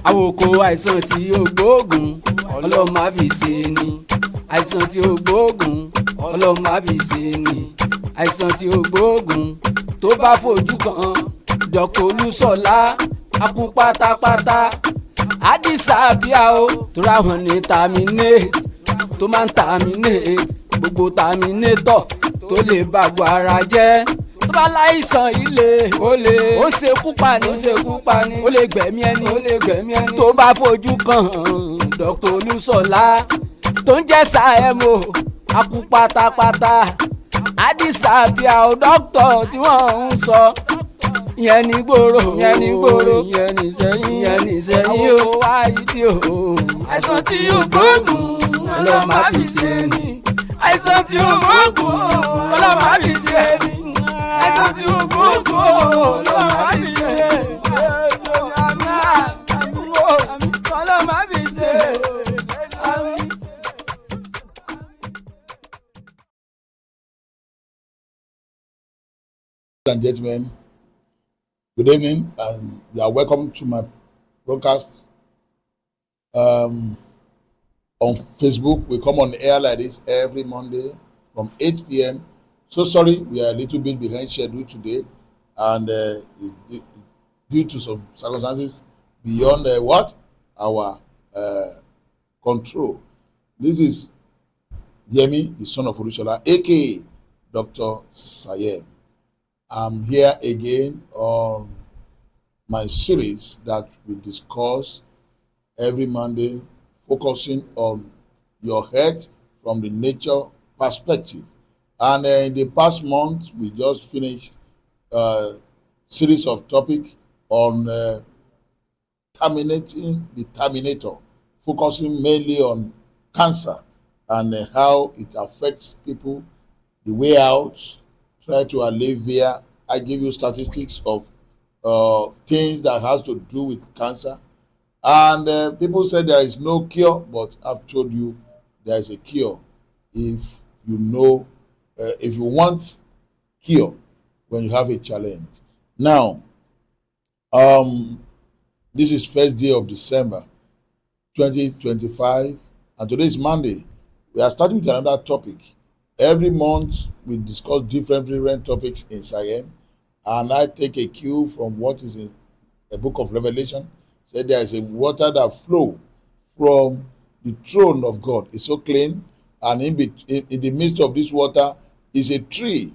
àwòkọ́ àìsàn tí ó gbóògùn ọlọ́run má fi ṣe ni. àìsàn tí ó gbóògùn ọlọ́run má fi ṣe ni. àìsàn tí ó gbóògùn tó bá fojú kan Dr. Olúṣọlá akú pátápátá àdìsá bíà o tó ráwọn ní terminate tó máa ń terminate gbogbo terminator tó lè bàgbọ́ ara jẹ́. tó bá láìsàn ilé ó ṣekú pani ó lè gbẹ̀mí ẹni tó bá fojú kan Dr. Olúṣọlá tó ń jẹ́ Sayemi akú pátápátá àdìsá bíà o dókítà tí wọ́n ń sọ ìyẹn ní gbòòrò ìyẹn ní sẹ́yìn ó wá ìdí o. àìsàn tí yóò gbóògùn ọlọ́run má fi ṣe ni. àìsàn tí yóò gbóògùn ọlọ́run má fi ṣe ni. àìsàn tí yóò gbóògùn ọlọ́run má fi ṣe ni. ọlọ́run má fi ṣe ni. And gentlemen, good evening, and you are welcome to my broadcast on Facebook. We come on air like this every Monday from 8 p.m. So sorry, we are a little bit behind schedule today, and due to some circumstances beyond our control. This is Yemi, the son of Olúṣọlá, aka Dr.Sayemi. I'm here again on my series that we discuss every Monday, focusing on your health from the nature perspective. And in the past month, we just finished a series of topics on terminating the terminator, focusing mainly on cancer and how it affects people, the way out, try to alleviate. I give you statistics of things that has to do with cancer. And people say there is no cure, but I've told you there is a cure if you know, if you want cure when you have a challenge. Now, this is first day of December 2025, and today is Monday. We are starting with another topic. Every month, we discuss different topics in Sayemi, and I take a cue from what is in the book of Revelation. Said there is a water that flow from the throne of God. It's so clean, and in the midst of this water is a tree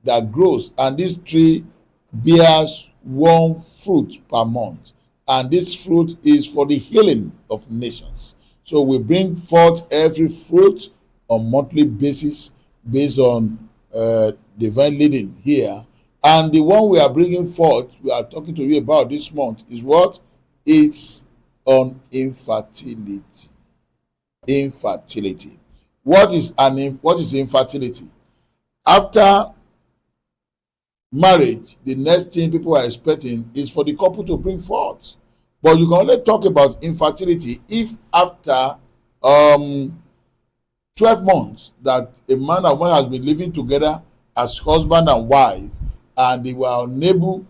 that grows, and this tree bears one fruit per month, and this fruit is for the healing of nations. So we bring forth every fruit on monthly basis based on divine leading here. And the one we are bringing forth, we are talking to you about this month, is what? It's on infertility. Infertility. What is infertility? After marriage, the next thing people are expecting is for the couple to bring forth. But you can only talk about infertility if after 12 months that a man and woman has been living together as husband and wife, and they were unable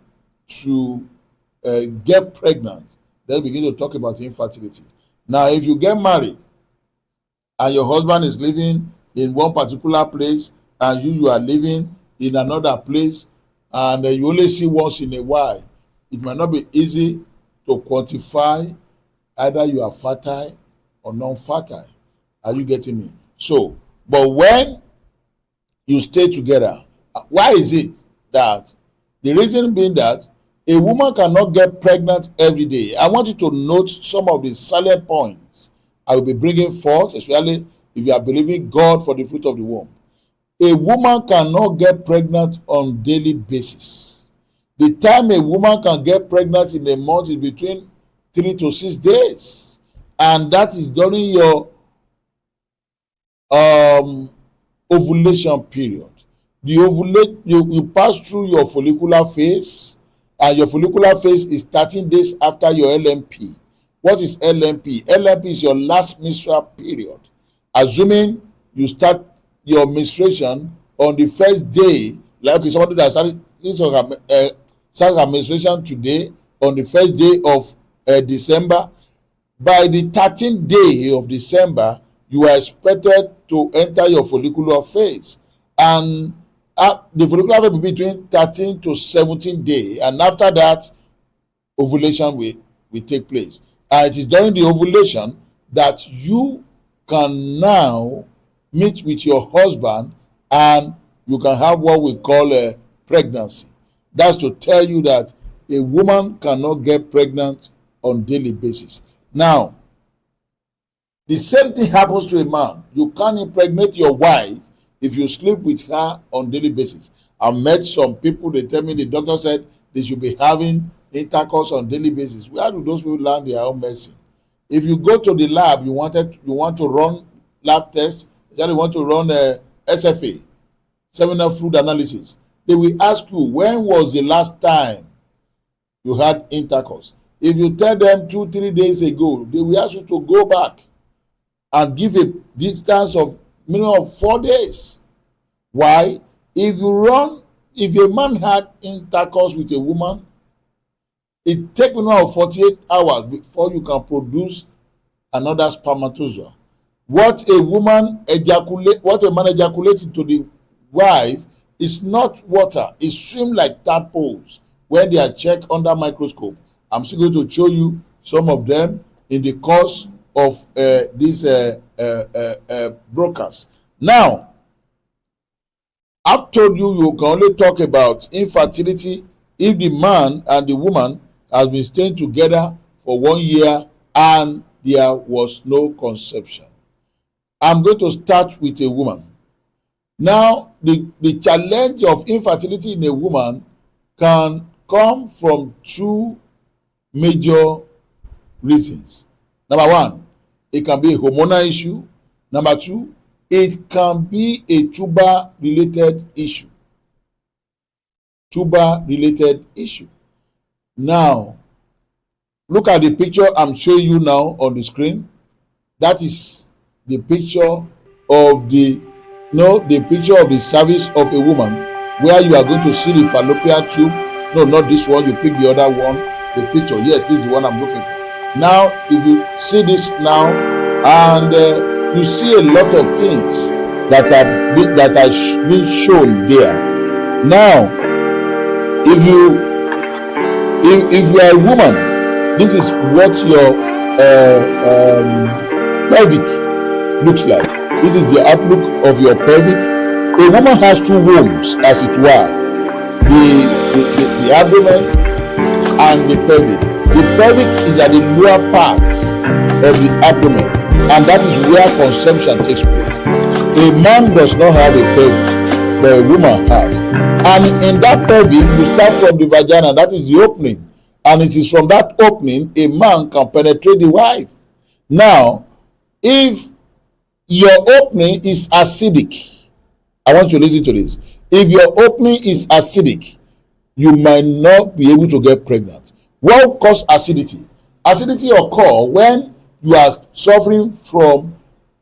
to get pregnant, then begin to talk about infertility. Now, if you get married and your husband is living in one particular place and you are living in another place, and you only see once in a while, it might not be easy to quantify either you are fertile or non-fertile. Are you getting me? So, but when you stay together, why is it that the reason being that a woman cannot get pregnant every day? I want you to note some of the salient points I will be bringing forth, especially if you are believing God for the fruit of the womb. A woman cannot get pregnant on daily basis. The time a woman can get pregnant in a month is between 3 to 6 days, and that is during your ovulation period. The ovulate you pass through your follicular phase, and your follicular phase is 13 days after your LMP. What is LMP? LMP is your last menstrual period. Assuming you start your menstruation on the first day, like somebody that starts her menstruation today on the first day of December, by the 13th day of December, you are expected to enter your follicular phase. And the follicular phase will be between 13 to 17 days. And after that, ovulation will take place. And it is during the ovulation that you can now meet with your husband and you can have what we call a pregnancy. That's to tell you that a woman cannot get pregnant on daily basis. Now, the same thing happens to a man. You can't impregnate your wife if you sleep with her on daily basis. I've met some people, they tell me the doctor said they should be having intercourse on daily basis. Where do those people learn their own medicine? If you go to the lab, you want to run lab tests, you want to run a SFA, seminal fluid analysis. They will ask you, when was the last time you had intercourse? If you tell them 2-3 days ago, they will ask you to go back and give a distance of minimum of 4 days. Why? If a man had intercourse with a woman, it takes minimum of 48 hours before you can produce another spermatozoa. What a man ejaculates into the wife is not water. It swims like tadpoles when they are checked under microscope. I'm still going to show you some of them in the course of this broadcast. Now, I've told you you can only talk about infertility if the man and the woman has been staying together for 1 year and there was no conception. I'm going to start with a woman. Now, the challenge of infertility in a woman can come from two major reasons. Number one, it can be a hormonal issue. Number two, it can be a tuber-related issue. Tuber-related issue. Now, look at the picture I'm showing you now on the screen. That is the picture of the cervix of a woman, where you are going to see the fallopian tube. No, not this one. You pick the other one. The picture. Yes, this is the one I'm looking for. Now, if you see this now, and you see a lot of things that are being shown there. Now, if you are a woman, this is what your pelvic looks like. This is the outlook of your pelvic. A woman has two wombs, as it were, the abdomen and the pelvic. The pelvic is at the lower part of the abdomen, and that is where conception takes place. A man does not have a pelvic, but a woman has. And in that pelvic, you start from the vagina, that is the opening. And it is from that opening a man can penetrate the wife. Now, if your opening is acidic, I want you to listen to this. If your opening is acidic, you might not be able to get pregnant. What causes acidity? Acidity occurs when you are suffering from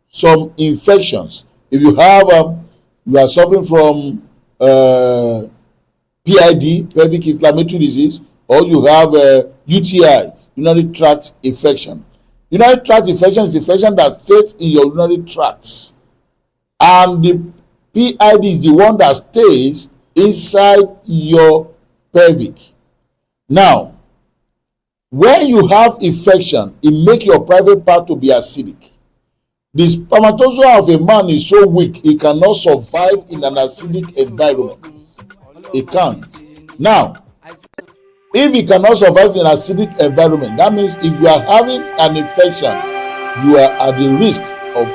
some infections. If you are suffering from PID, pelvic inflammatory disease, or you have UTI, urinary tract infection. Urinary tract infection is the infection that stays in your urinary tracts, and the PID is the one that stays inside your pelvic. Now, when you have infection, it makes your private part to be acidic. The spermatozoa of a man is so weak, he cannot survive in an acidic environment. He can't. Now, if he cannot survive in an acidic environment, that means if you are having an infection, you are at the risk of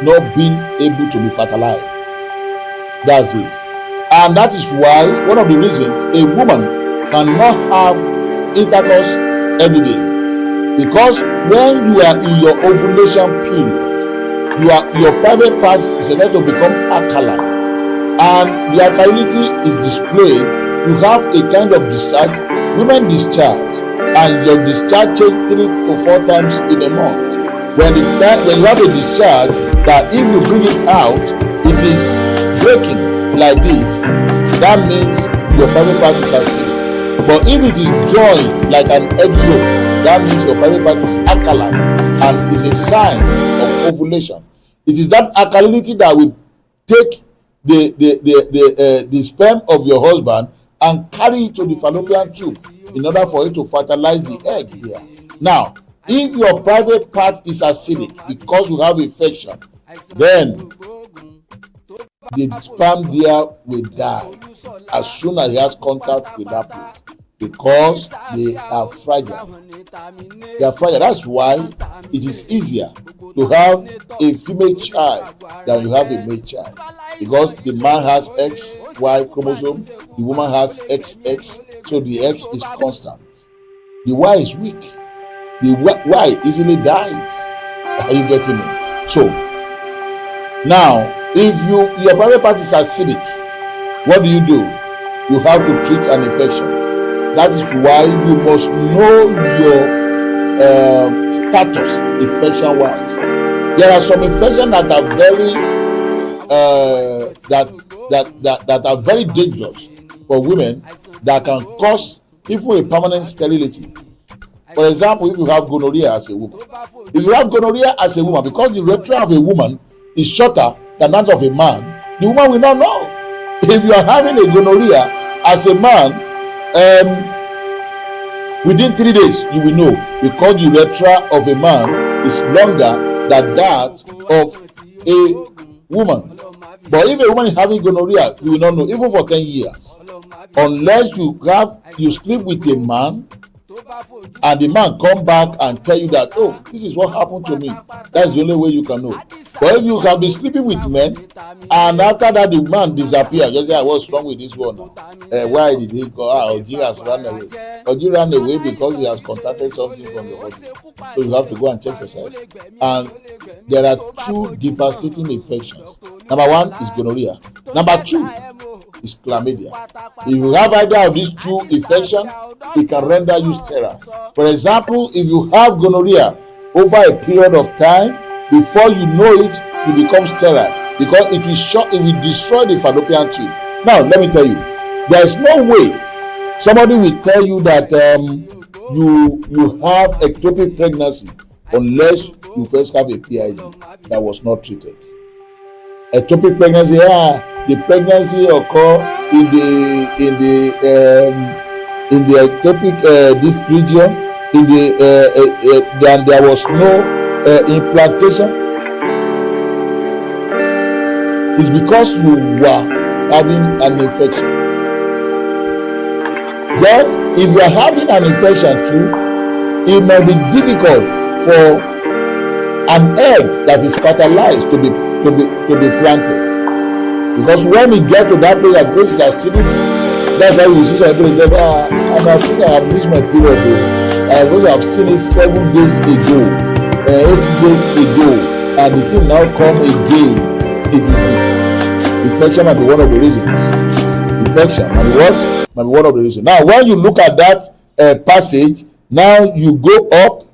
not being able to be fertilized. That's it. And that is why one of the reasons a woman cannot have intercourse every day, because when you are in your ovulation period, your private part is about to become alkaline, and the alkalinity is displayed. You have a kind of discharge. Women discharge, and your discharge changes 3 to 4 times in a month. When you have a discharge that if you bring it out, it is breaking like this, that means your private part is acidic. But if it is drawing like an egg yolk, that means your private part is alkaline and is a sign of ovulation. It is that alkalinity that will take the sperm of your husband and carry it to the fallopian tube in order for it to fertilize the egg there. Now, if your private part is acidic because you have infection, then the sperm there will die as soon as it has contact with that place because they are fragile. They are fragile. That's why it is easier to have a female child than you have a male child, because the man has XY chromosome, the woman has XX, so the X is constant. The Y is weak. The Y easily dies. Are you getting me? So now, if your private part is acidic, what do? You have to treat an infection. That is why you must know your status infection wise. There are some infections that are very that are very dangerous for women, that can cause even a permanent sterility. For example, if you have gonorrhea as a woman, because the urethra of a woman is shorter than that of a man, the woman will not know. If you are having a gonorrhea as a man, within 3 days you will know, because the urethra of a man is longer than that of a woman. But if a woman is having gonorrhea, you will not know, even for 10 years, unless you sleep with a man and the man come back and tell you that, oh, this is what happened to me. That's the only way you can know. But if you can be sleeping with men and after that the man disappears, just say, what's wrong with this one? Why did he go? Oji has run away. Oji ran away because he has contacted something from the body. So you have to go and check yourself. And there are two devastating infections. Number one is gonorrhea. Number two is chlamydia. If you have either of these two infections, it can render you sterile. For example, if you have gonorrhea over a period of time, before you know it, you become sterile because it will destroy the fallopian tube. Now, let me tell you, there is no way somebody will tell you that you have ectopic pregnancy unless you first have a PID that was not treated. Ectopic pregnancy, the pregnancy occur in the ectopic this region, then there was no implantation. It's because you were having an infection. Then, if you are having an infection too, it may be difficult for an egg that is fertilized to be planted, because when we get to that place that this is acidic, that's why you see some people say, I think I have missed my period though. I was have seen it 7 days ago, 8 days ago, and the thing now come again. It is infection might be one of the reasons. Infection might be one of the reasons. Now, when you look at that passage, now you go up.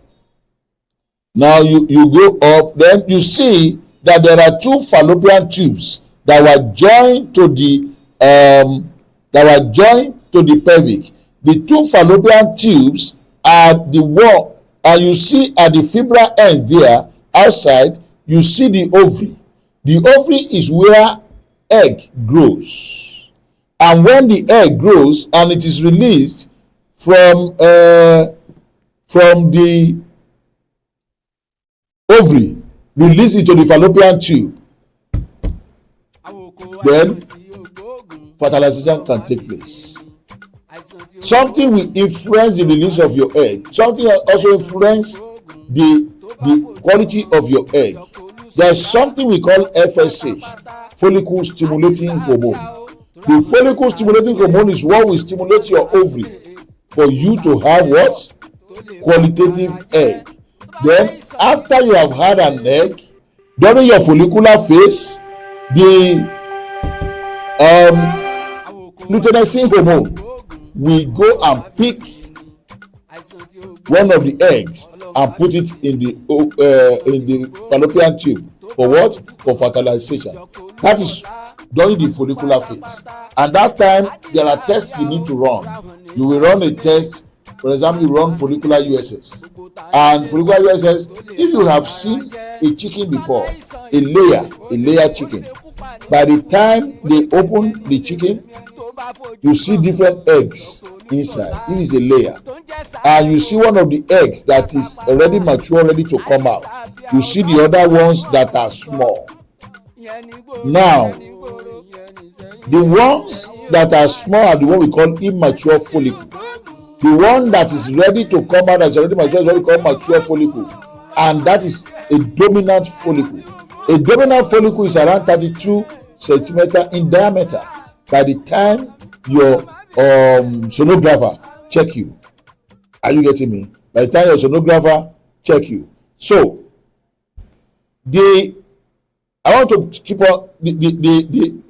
Now you go up, then you see that there are two fallopian tubes that were joined to the pelvic. The two fallopian tubes are the wall, and you see at the fibra ends there outside, you see the ovary. The ovary is where egg grows, and when the egg grows and it is released from the ovary, release it to the fallopian tube, then fertilization can take place. Something will influence the release of your egg. Something also influence the quality of your egg. There's something we call FSH, follicle stimulating hormone. The follicle stimulating hormone is what will stimulate your ovary for you to have what? Qualitative egg. Then after you have had an egg, during your follicular phase, the luteinizing hormone will go and pick one of the eggs and put it in the fallopian tube for what? For fertilization. That is during the follicular phase. And that time there are tests you need to run. You will run a test For example, you run follicular USS, and follicular USS, if you have seen a chicken before, a layer chicken, by the time they open the chicken, you see different eggs inside. If it's a layer, and you see one of the eggs that is already mature, ready to come out, you see the other ones that are small. Now, the ones that are small are the one we call immature follicle. The one that is ready to come out, that's already mature, is what we call mature follicle, and that is a dominant follicle. A dominant follicle is around 32 centimeter in diameter by the time your sonographer check you. Are you getting me? By the time your sonographer check you. So I want to keep on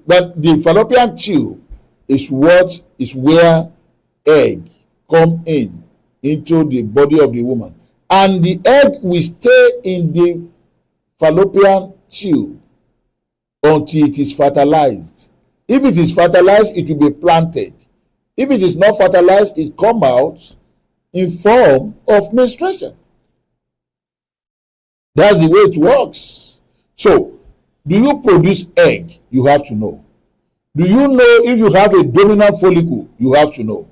but the fallopian tube is where egg come into the body of the woman, and the egg will stay in the fallopian tube until it is fertilized. If it is fertilized, it will be planted. If it is not fertilized, it come out in form of menstruation. That's the way it works. So, do you produce egg? You have to know. Do you know if you have a dominant follicle? You have to know.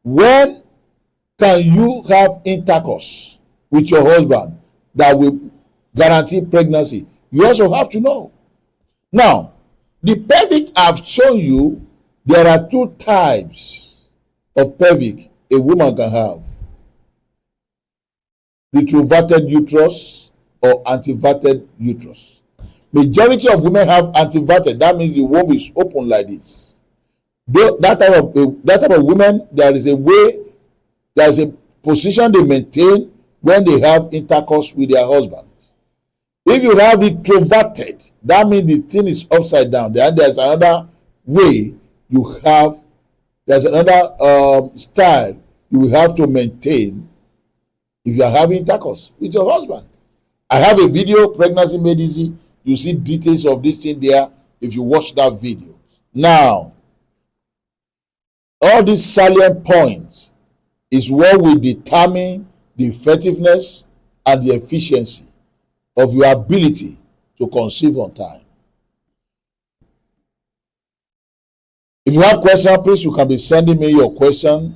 When can you have intercourse with your husband that will guarantee pregnancy? You also have to know. Now, the pelvic I've shown you, there are two types of pelvic a woman can have: retroverted uterus or anteverted uterus. Majority of women have anteverted. That means the womb is open like this. That type of women, there is a position they maintain when they have intercourse with their husband. If you have retroverted, that means the thing is upside down. There's another way there's another style you will have to maintain if you are having intercourse with your husband. I have a video, Pregnancy Made Easy. You see details of this thing there if you watch that video. Now, all these salient points is what will determine the effectiveness and the efficiency of your ability to conceive on time. If you have questions, please, you can be sending me your question,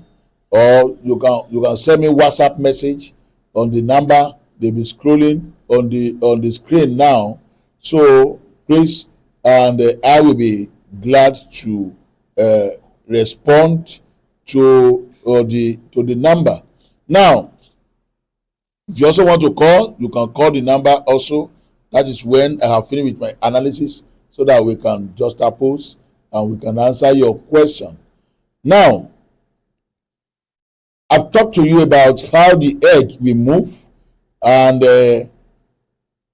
or you can send me WhatsApp message on the number they'll be scrolling on the screen now. So please, and I will be glad to respond to the number. Now, if you also want to call, you can call the number also. That is when I have finished with my analysis, so that we can just oppose and we can answer your question. Now, I've talked to you about how the egg will move, and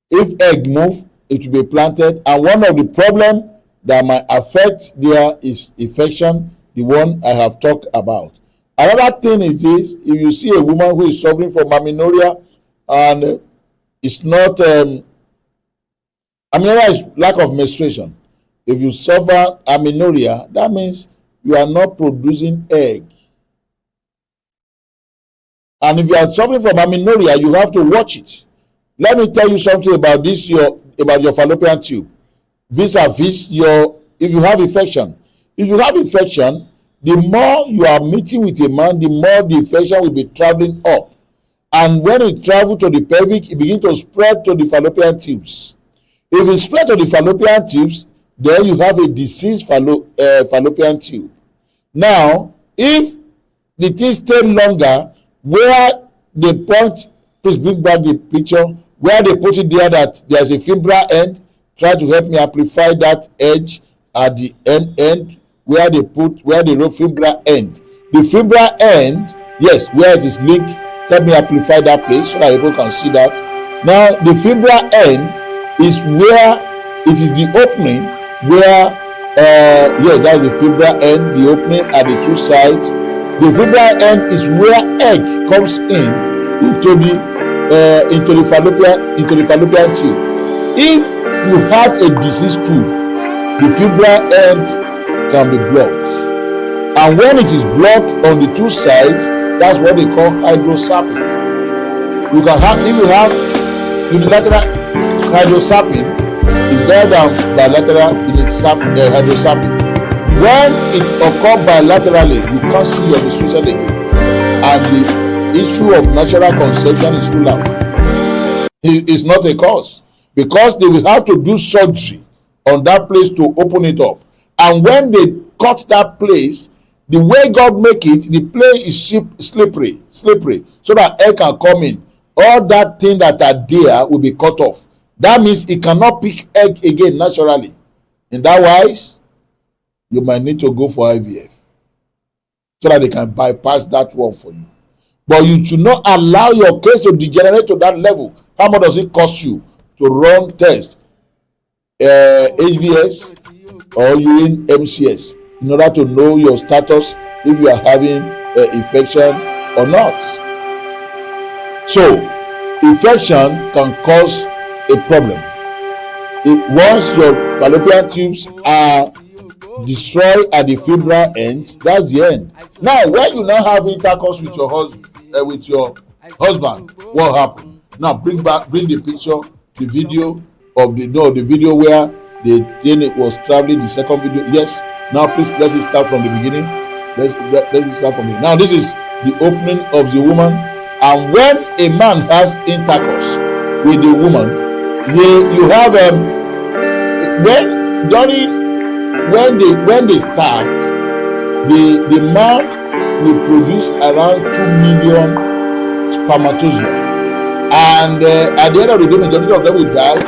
if egg move, it will be planted. And one of the problems that might affect there is infection, the one I have talked about. Another thing is this: if you see a woman who is suffering from amenorrhea, and it's not amenorrhea is lack of menstruation. If you suffer amenorrhea, that means you are not producing egg. And if you are suffering from amenorrhea, you have to watch it. Let me tell you something about about your fallopian tube. Vis-a-vis if you have infection. If you have infection, the more you are meeting with a man, the more the infection will be traveling up. And when it travels to the pelvic, it begins to spread to the fallopian tubes. If it spread to the fallopian tubes, then you have a diseased fallopian tube. Now, if the thing stays longer, where they point, please bring back the picture, where they put it there that there's a fibra end, try to help me amplify that edge at the end where they wrote fibra end. The fibra end, yes, where it is linked, help me amplify that place so that people can see that. Now, the fibra end is where it is the opening where, yes, that's the fibra end, the opening at the two sides. The fibra end is where egg comes into the fallopian tube. If you have a diseased tube, the fibra end can be blocked, and when it is blocked on the two sides, That's what they call hydrosapping. You can have, if you have unilateral hydrosapping, is better than bilateral hydrosapping. When it occurs bilaterally, you can't see your menstruation again, and the issue of natural conception is ruled out. It is not a cause, because they will have to do surgery on that place to open it up. And when they cut that place, the way God make it, the place is slippery, so that air can come in. All that thing that are there will be cut off. That means it cannot pick egg again naturally. In that wise, you might need to go for IVF, so that they can bypass that one for you. But you should not allow your case to degenerate to that level. How much does it cost you to run test, HVS or urine MCS, in order to know your status, if you are having infection or not? So infection can cause a problem. Once your fallopian tubes are destroyed at the fibra ends, that's the end. Now when you now have intercourse with your husband, what happened? Now bring the picture, the video of the video where the thing was traveling, the second video. Yes. Now please let it start from the beginning. Let it start from the beginning. Now this is the opening of the woman. And when a man has intercourse with the woman, you have when they start, the man will produce around 2 million spermatozoa, and at the end of the day, majority of them will die.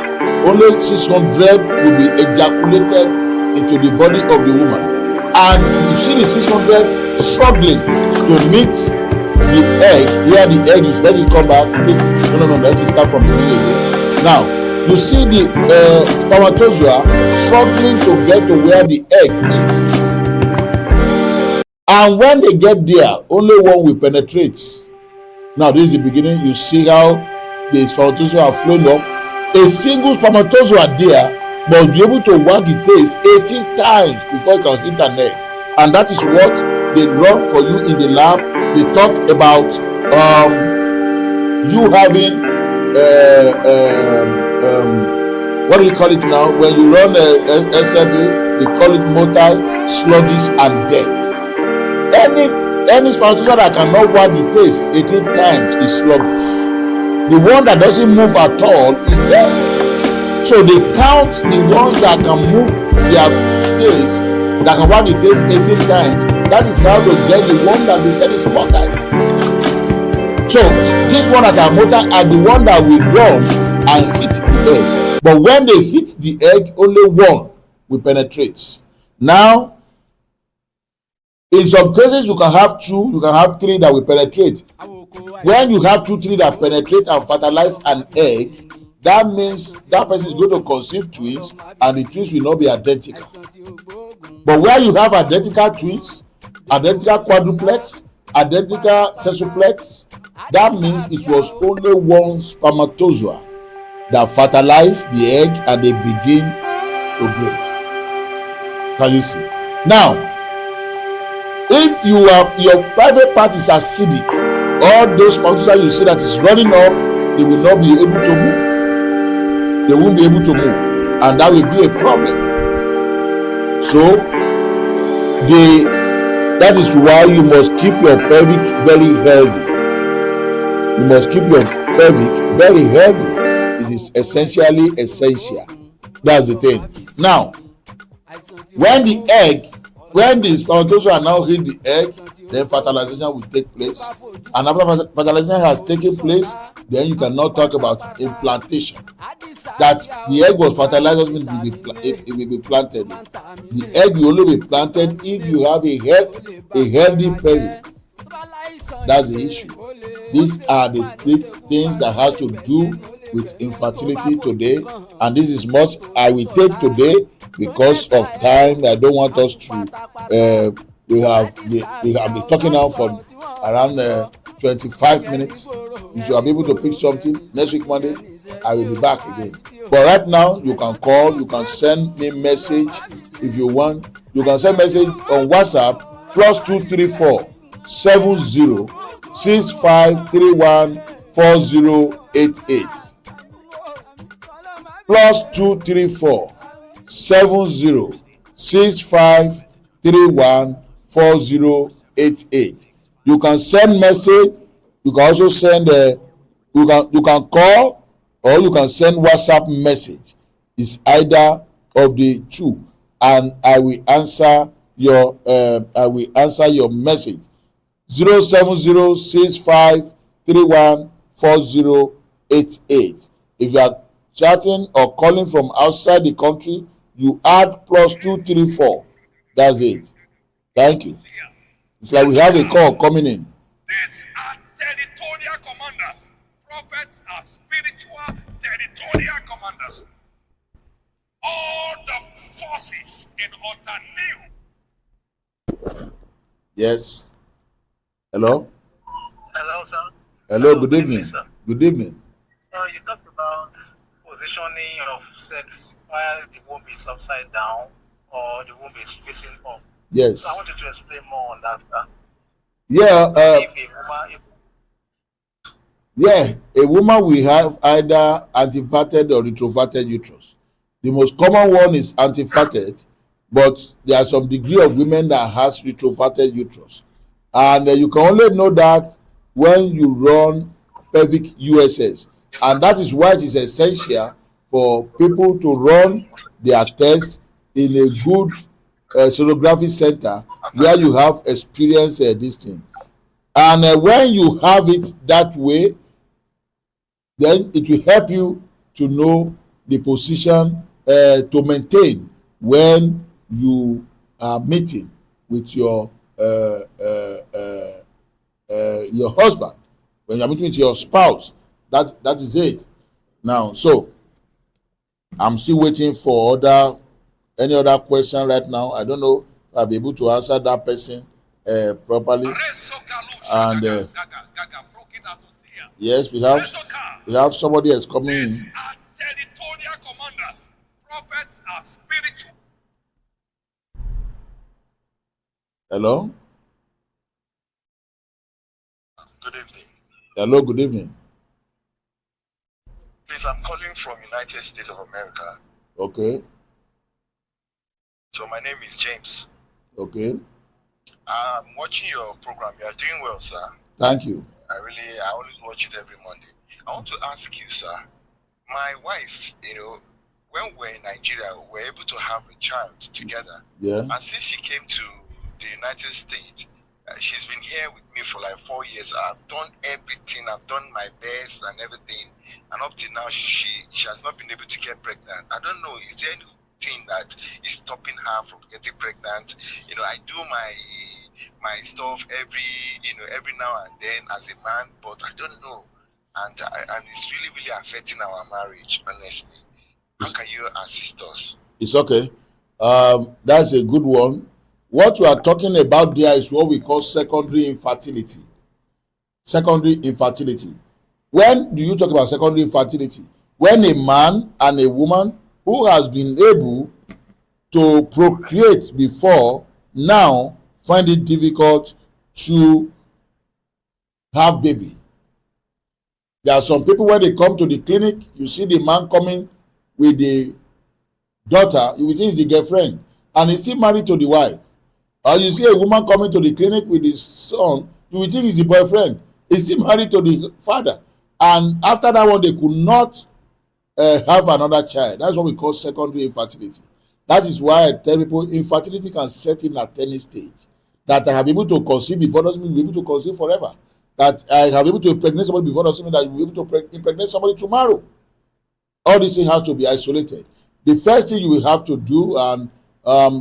Only 600 will be ejaculated into the body of the woman, and you see the 600 struggling to meet the egg where the egg is. Let it come back. Please, no, let it start from the beginning again. Now you see the spermatozoa struggling to get to where the egg is, and when they get there, only one will penetrate. Now this is the beginning. You see how the spermatozoa are flowing up. A single spermatozoa there must be able to wag the taste 18 times before it can hit an egg, and that is what they run for you in the lab. They talk about you having what do you call it now? When you run a SFA, they call it motor sluggish and death. Any spermatozoa that cannot wag the taste 18 times is sluggish. The one that doesn't move at all is dead. So they count the ones that can move their taste, that can wag the taste 18 times. That is how they get the one that they said is motile. So these one that are motile are the one that will run and hit the egg. But when they hit the egg, only one will penetrate. Now, in some cases, you can have 2, you can have 3 that will penetrate. When you have 2, 3 that penetrate and fertilize an egg, that means that person is going to conceive twins, and the twins will not be identical. But where you have identical twins, identical quadruplets, identical sextuplets, that means it was only one spermatozoa that fertilized the egg and they begin to break. Can you see? Now, if your private part is acidic, all those spermatozoa you see that is running up, they will not be able to move. They won't be able to move, and that will be a problem. So that is why you must keep your pelvic very healthy. You must keep your pelvic very healthy. It is essential. That's the thing. Now, when the spermatozoa now hit the egg, then fertilization will take place. And after fertilization has taken place, then you cannot talk about implantation. That the egg was fertilized means it will be planted. The egg will only be planted if you have a healthy pelvic. That's the issue. These are the things that has to do with infertility today, and this is much I will take today because of time. I don't want us to we have been talking now for around 25 minutes. You should be able to pick something next week Monday. I will be back again. But right now, you can call, you can send me message if you want. You can send message on WhatsApp +234 70 65314088 +234 70 65314088. You can send message. You can also send you can call, or you can send WhatsApp message. It's either of the two, and I will answer your message. 07065314088. If you are chatting or calling from outside the country, you add +234. That's it. Thank you. It's like we have a call coming in. These are territorial commanders. Prophets are spiritual territorial commanders. All the forces in utter new. Yes. Hello. Hello, sir. Hello. Good evening. Sir. Good evening. So you talked about positioning of sex while the womb is upside down or the womb is facing up. Yes. So I wanted to explain more on that, sir. Yeah. So a woman will have either anteverted or retroverted uterus. The most common one is anteverted, but there are some degree of women that has retroverted uterus, and you can only know that when you run pelvic USS, and that is why it is essential for people to run their test in a good sonography center where you have experienced this thing. And when you have it that way, then it will help you to know the position to maintain when you are meeting with your husband, when you are meeting with your spouse. That is it. Now, so I'm still waiting for any other question right now. I don't know if I'll be able to answer that person properly. And yes, we have somebody else coming in. These are territorial commanders. Prophets are spiritual. Hello. Good evening. Hello. Good evening. Please, I'm calling from United States of America. Okay. So my name is James. Okay. I'm watching your program. You are doing well, sir. Thank you. I always watch it every Monday. I want to ask you, sir. My wife, when we're in Nigeria, we're able to have a child together. Yeah. And since she came to the United States, she's been here with me for like 4 years. I've done everything. I've done my best and everything. And up till now, she has not been able to get pregnant. I don't know. Is there anything that is stopping her from getting pregnant? I do my stuff every now and then as a man, but I don't know. And it's really, really affecting our marriage, honestly. How can you assist us? It's okay. That's a good one. What we are talking about there is what we call secondary infertility. Secondary infertility. When do you talk about secondary infertility? When a man and a woman who has been able to procreate before now find it difficult to have baby. There are some people when they come to the clinic, you see the man coming with the daughter, you will think it's the girlfriend, and he's still married to the wife. Or you see a woman coming to the clinic with his son, you will think it's the boyfriend. He's still married to the father. And after that one, they could not have another child. That's what we call secondary infertility. That is why I tell people infertility can set in at any stage. That I have been able to conceive before doesn't mean you'll be able to conceive forever. That I have been able to impregnate somebody before doesn't mean that you'll be able to impregnate somebody tomorrow. All these things have to be isolated. The first thing you will have to do, and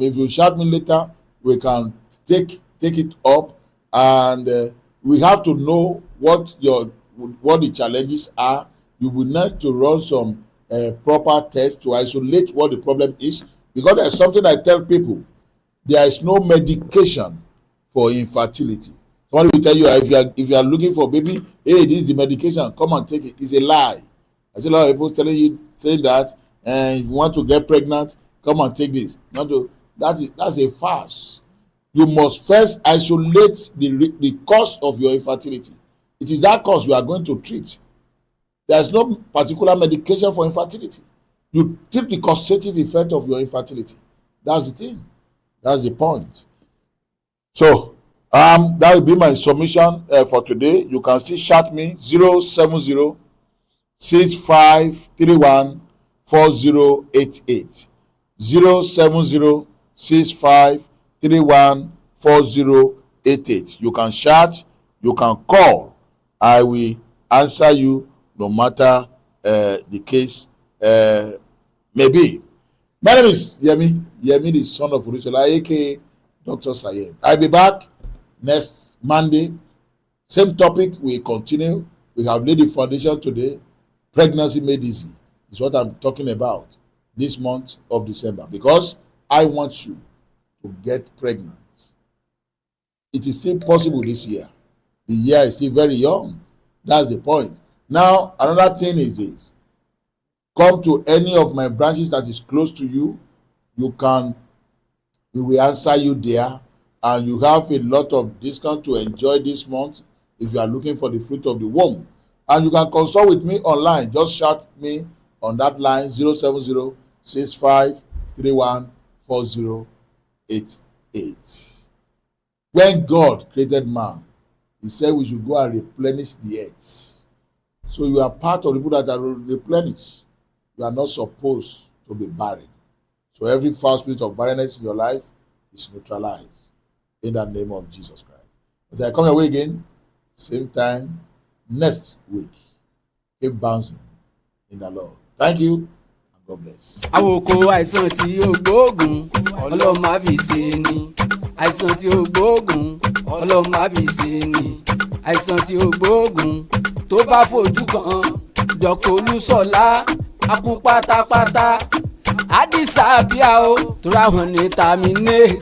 if you shout me later, we can take it up, and we have to know what the challenges are. You will need to run some proper tests to isolate what the problem is, because there's something I tell people: there is no medication for infertility. Somebody will tell you if you are looking for baby, hey, this is the medication, come and take it. It's a lie. I see a lot of people saying that, and if you want to get pregnant, come and take this. That's a farce. You must first isolate the cause of your infertility. it is that cause you are going to treat. There is no particular medication for infertility. You treat the causative effect of your infertility. That's the thing. That's the point. So that will be my submission for today. You can still chat me 070 6531 4088 070 6531 4088. You can chat, you can call. I will answer you no matter the case may be. My name is Yemi, the son of Urishola, aka Dr.Sayemi. I'll be back next Monday. Same topic, we continue. We have laid the foundation today. Pregnancy made easy is what I'm talking about this month of December, because I want you to get pregnant. It is still possible this year. The year is still very young. That's the point. Now, another thing is this. Come to any of my branches that is close to you. We will answer you there, and you have a lot of discount to enjoy this month if you are looking for the fruit of the womb. And you can consult with me online. Just shout me on that line 070 6531 4088. When God created man, he said we should go and replenish the earth. So you are part of the people that are replenished. You are not supposed to be barren. So every foul spirit of barrenness in your life is neutralized in the name of Jesus Christ. As I come your way again, same time next week, keep bouncing in the Lord. Thank you and God bless. Àwòkọ́ àìsàn tí ó gbóògùn Ọlọ́run má fi ṣe ni. Àìsàn tí ó gbóògùn Ọlọ́run má fi ṣe ni. Àìsàn tí ó gbóògùn tó bá fojú kan Dr. Olúṣọlá a kú pátápátá. Àdìsá bíà o tó ráhùn ní terminate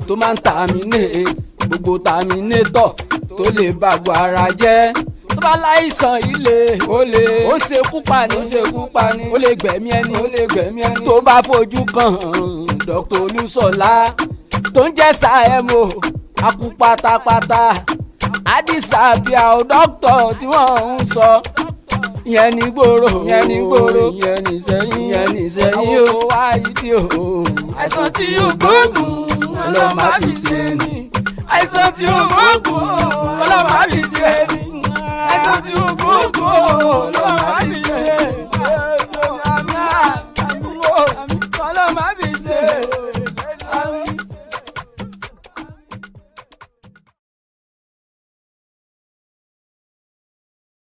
tó máa ń terminate gbogbo terminator tó lè bàgbọ́ ara jẹ́. Tó bá láìsàn ilé ó ṣekú pani ó lè gbẹ̀mí ẹni tó bá fojú kan Dr. Olúṣọlá tó ń jẹ́ Sayemi a kú pátápátá. Àdìsá bíà o dókítà tí wọ́n ń sọ ìyẹn ní gbòòrò ìyẹn ní sẹ́yìn ó wá ìdí o. Àìsàn tí yóò gbóògùn Ọlọ́run má fi ṣe ni. Àìsàn tí yóò gbóògùn Ọlọ́run má fi ṣe ni. Àìsàn tí yóò gbóògùn Ọlọ́run má